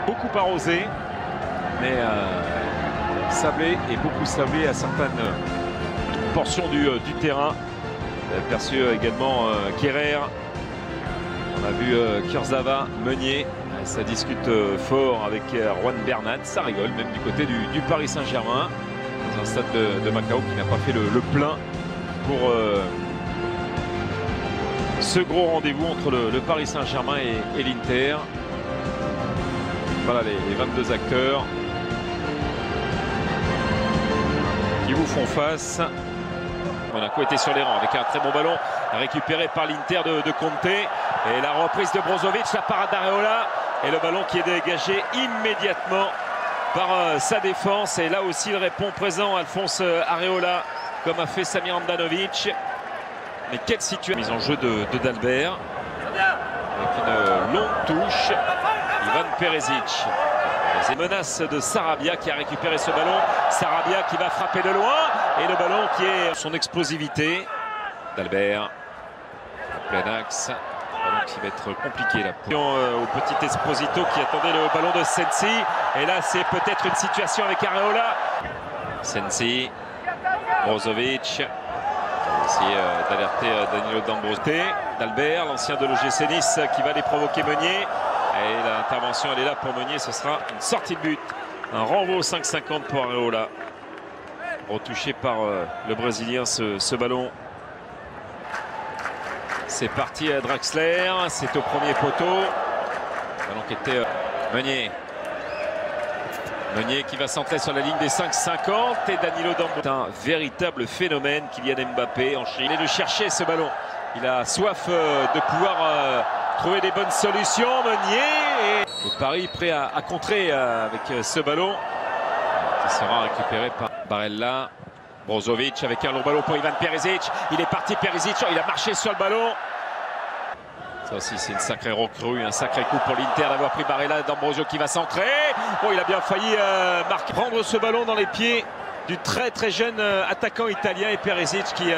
Beaucoup arrosé, mais sablé et beaucoup sablé à certaines portions du terrain. Perçu également Kerrer. On a vu Kurzawa, Meunier. Ça discute fort avec Juan Bernat. Ça rigole même du côté du Paris Saint-Germain. Dans un stade de Macao qui n'a pas fait le plein pour ce gros rendez-vous entre le Paris Saint-Germain et l'Inter. Voilà les 22 acteurs qui vous font face. Monaco était sur les rangs avec un très bon ballon récupéré par l'Inter de Conte. Et la reprise de Brozovic, la parade d'Areola. Et le ballon qui est dégagé immédiatement par sa défense. Et là aussi, il répond présent, Alphonse Areola, comme a fait Samir Handanovic. Mais quelle situation mise en jeu de Dalbert. Avec une longue touche. Ivan Perisic. Les menaces de Sarabia qui a récupéré ce ballon. Sarabia qui va frapper de loin. Et le ballon qui est son explosivité. Dalbert. Plein axe. Ballon qui va être compliqué là. Au petit Esposito qui attendait le ballon de Sensi. Et là, c'est peut-être une situation avec Areola. Sensi. Brozovic. Essayer d'alerter Danilo D'Ambrosio. Dalbert, l'ancien de l'OGC Nice, qui va aller provoquer Meunier. Et l'intervention, elle est là pour Meunier. Ce sera une sortie de but. Un renvoi au 5,50 pour Areola. Retouché par le Brésilien ce ballon. C'est parti à Draxler. C'est au premier poteau. Ballon qui était Meunier. Meunier qui va centrer sur la ligne des 5,50 et Danilo D'Ambrosio. C'est un véritable phénomène, Kylian Mbappé en Chine. Il est de chercher ce ballon. Il a soif de pouvoir trouver des bonnes solutions. Meunier et Paris prêt à contrer avec ce ballon qui sera récupéré par Barella. Brozovic avec un long ballon pour Ivan Perisic. Il est parti Perisic, il a marché sur le ballon. Ça aussi c'est une sacrée recrue, un sacré coup pour l'Inter d'avoir pris Barella. D'Ambrosio qui va centrer. Oh, il a bien failli prendre ce ballon dans les pieds du très jeune attaquant italien. Et Perisic qui...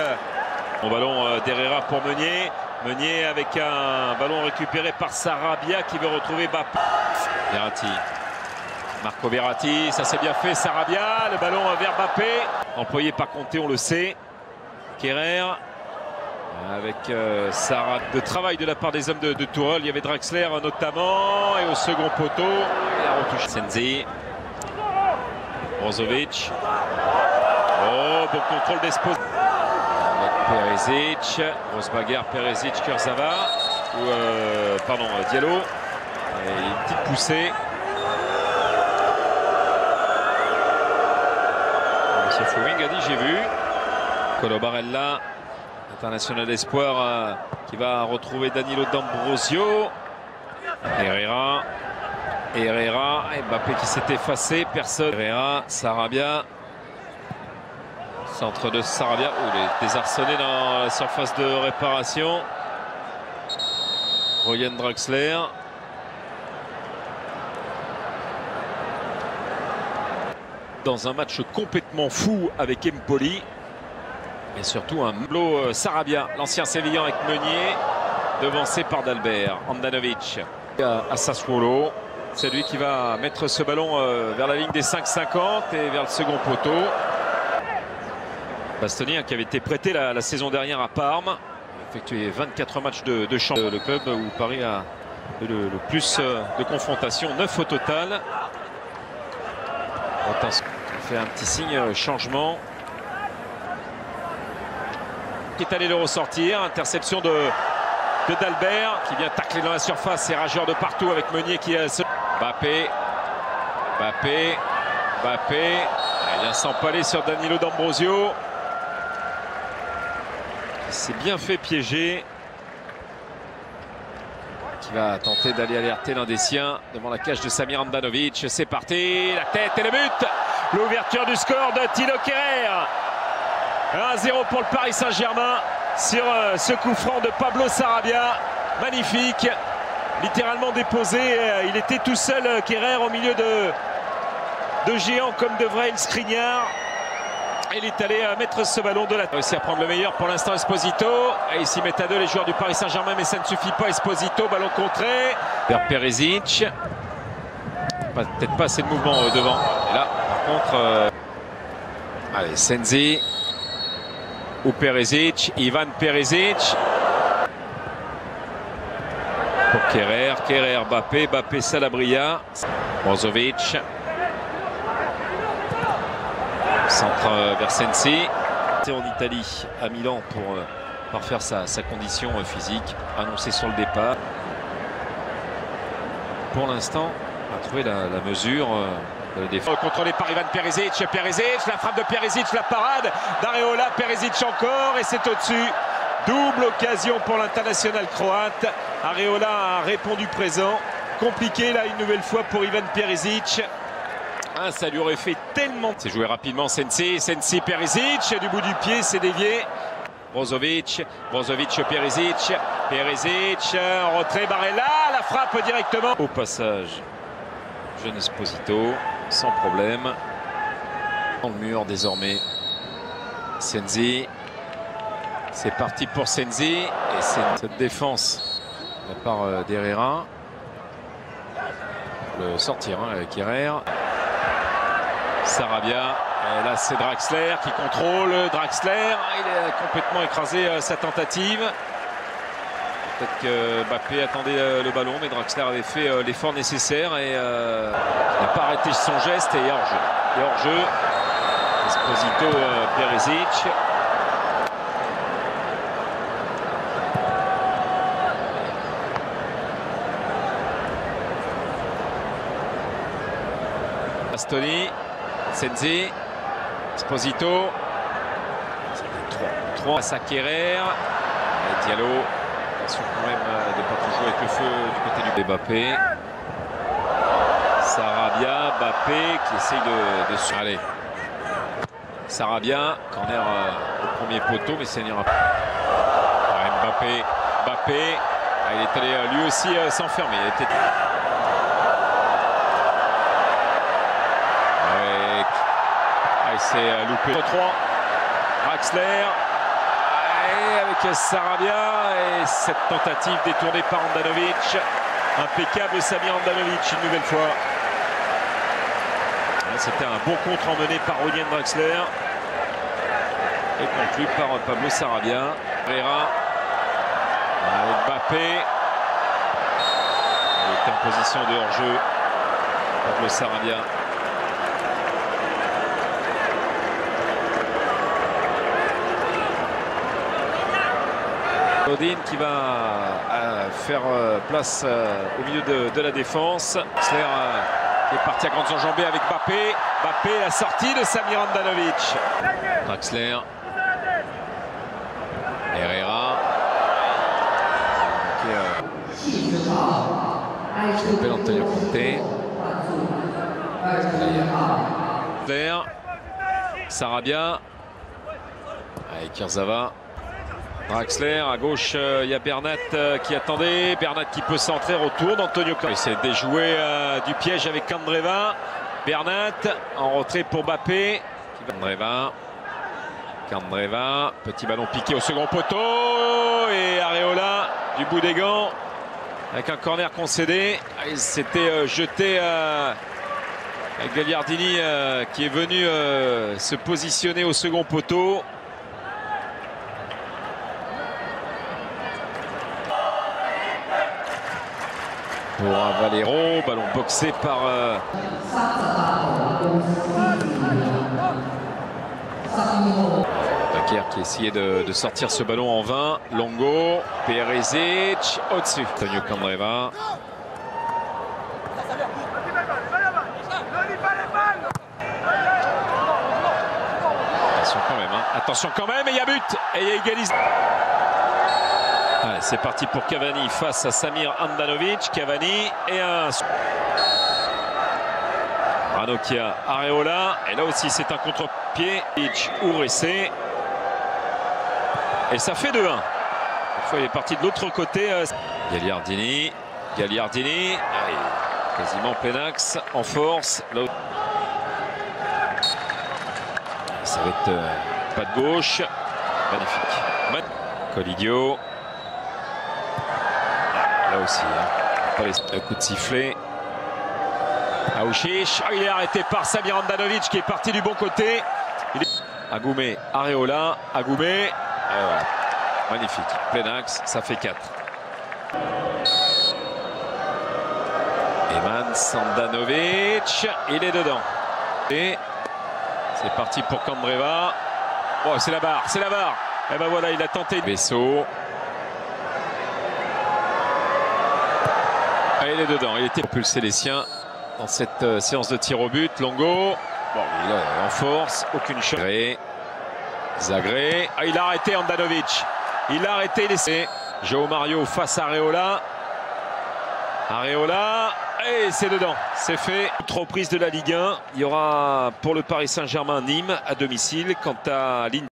Bon ballon d'Herrera pour Meunier. Meunier avec un ballon récupéré par Sarabia qui veut retrouver Mbappé. Verratti. Marco Verratti, ça s'est bien fait. Sarabia, le ballon vers Mbappé. Employé par Conte, on le sait. Kerrer. Avec Sarah. De travail de la part des hommes de Tourelle. Il y avait Draxler notamment. Et au second poteau, il a retouché Sensi. Brozovic. Oh, bon contrôle d'Esposito. Perisic. Grosse bagarre, Perisic, Kurzawa. Pardon, Diallo. Et une petite poussée. Monsieur Fouing a dit j'ai vu. Colo Barella, international espoir, qui va retrouver Danilo D'Ambrosio. Herrera. Herrera. Mbappé qui s'est effacé. Personne. Herrera. Sarabia. Centre de Sarabia. Oh, il est désarçonné dans la surface de réparation. Ryan Draxler. Dans un match complètement fou avec Empoli. Et surtout un Pablo Sarabia, l'ancien Sévillan avec Meunier, devancé par Dalbert. Handanovic à Sassuolo. C'est lui qui va mettre ce ballon vers la ligne des 5,50 et vers le second poteau. Bastoni qui avait été prêté la saison dernière à Parme. Il a effectué 24 matchs de championnat. Le club où Paris a le plus de confrontations, 9 au total. Attention. Il fait un petit signe changement. Qui est allé le ressortir. Interception de Dalbert qui vient tacler dans la surface. C'est rageur de partout avec Meunier qui est... Mbappé. Il vient s'empaler sur Danilo D'Ambrosio. Il s'est bien fait piéger. Qui va tenter d'aller alerter l'un des siens devant la cage de Samir Handanovic. C'est parti. La tête et le but. L'ouverture du score de Thilo Kerrer. 1-0 pour le Paris Saint-Germain sur ce coup franc de Pablo Sarabia. Magnifique. Littéralement déposé. Il était tout seul, Kerrer, au milieu de géants comme De Vrij, Skriniar. Il est allé mettre ce ballon de la... Il a réussi à prendre le meilleur pour l'instant Esposito. Et ils s'y mettent à deux les joueurs du Paris Saint-Germain, mais ça ne suffit pas. Esposito, ballon contré vers Perisic. peut-être pas assez de mouvement devant. Et là, par contre, allez, Sensi ou Perisic, Ivan Perisic. Pour Kerrer, Bappé, Salabria, Brozovic. Centre vers Sensi. En Italie, à Milan, pour parfaire sa condition physique, annoncé sur le départ. Pour l'instant, on a trouvé la mesure de la défense. Contrôlé par Ivan Perisic, la frappe de Perisic, la parade d'Areola, Perisic encore, et c'est au-dessus. Double occasion pour l'international croate. Areola a répondu présent. Compliqué là une nouvelle fois pour Ivan Perisic. Ah, ça lui aurait fait tellement. C'est joué rapidement Sensi, Perisic, du bout du pied, c'est dévié. Brozovic, Perisic, en retrait, Barella, la frappe directement. Au passage, jeune Esposito, sans problème. Dans le mur désormais. Sensi. C'est parti pour Sensi. Et c'est cette défense de la part d'Herrera. Le sortir avec Herrera. Sarabia, et là c'est Draxler qui contrôle. Draxler, il a complètement écrasé sa tentative. Peut-être que Bappé attendait le ballon, mais Draxler avait fait l'effort nécessaire et n'a pas arrêté son geste. Et hors-jeu. Esposito, Perisic. Bastoni. Sensi, Esposito, 3 à Kerrer, et Diallo, attention quand même de ne pas tout jouer avec le feu du côté du Bappé. Sarabia, Bappé qui essaye de... Allez, Sarabia, corner au premier poteau, mais ça n'ira pas. Bappé, il est allé lui aussi s'enfermer. C'est loupé. 3. Draxler. Avec Sarabia. Et cette tentative détournée par Handanovic. Impeccable Samir Handanovic une nouvelle fois. C'était un bon contre emmené par Ronien Draxler. Et conclu par Pablo Sarabia. Herrera. Avec Bappé. Il est en position de hors-jeu. Pablo Sarabia. Odin qui va faire place au milieu de la défense. Draxler est parti à grandes enjambées avec Bappé. Bappé, la sortie de Samir Handanovic. Draxler. Herrera. Je rappelle Antonio Conte. Draxler. Sarabia. Avec Kurzawa. Draxler, à gauche, il y a Bernat qui attendait. Bernat qui peut centrer, retour d'Antonio Conte. Il s'est déjoué du piège avec Candreva. Bernat en retrait pour Bappé. Candreva, petit ballon piqué au second poteau. Et Areola du bout des gants avec un corner concédé. Il s'était jeté avec Gagliardini qui est venu se positionner au second poteau. Pour Valero, ballon boxé par Taker qui essayait de sortir ce ballon en vain. Longo, Perisic, au-dessus. Antonio Candreva. Attention quand même, attention quand même, et il y a but, et il y a égalisation. C'est parti pour Cavani face à Samir Handanovic. Cavani et un... Ranocchia, Areola. Et là aussi, c'est un contre-pied. Urese. Et ça fait 2-1. Une fois, il est parti de l'autre côté. Gagliardini. Allez, quasiment plein axe, en force. Ça va être pas de gauche. Magnifique. Colidio. Là aussi, pas les coup de sifflet. Aouchiche, il est arrêté par Samir Handanovic qui est parti du bon côté. Agoumé, Areola, Agoumé. Voilà. Magnifique, plein axe, ça fait 4. Eman Handanovic, il est dedans. Et c'est parti pour Candreva. Oh, c'est la barre, c'est la barre. Et ben voilà, il a tenté. Besso. Ah, il est dedans, il était propulsé les siens dans cette séance de tir au but. Longo, bon, il est en force, aucune chance. Zagré, ah, il a arrêté Handanovic. Il a arrêté, laissé. João Mario face à Areola. Areola, et c'est dedans, c'est fait. Autre reprise de la Ligue 1, il y aura pour le Paris Saint-Germain Nîmes à domicile. Quant à l'Inter.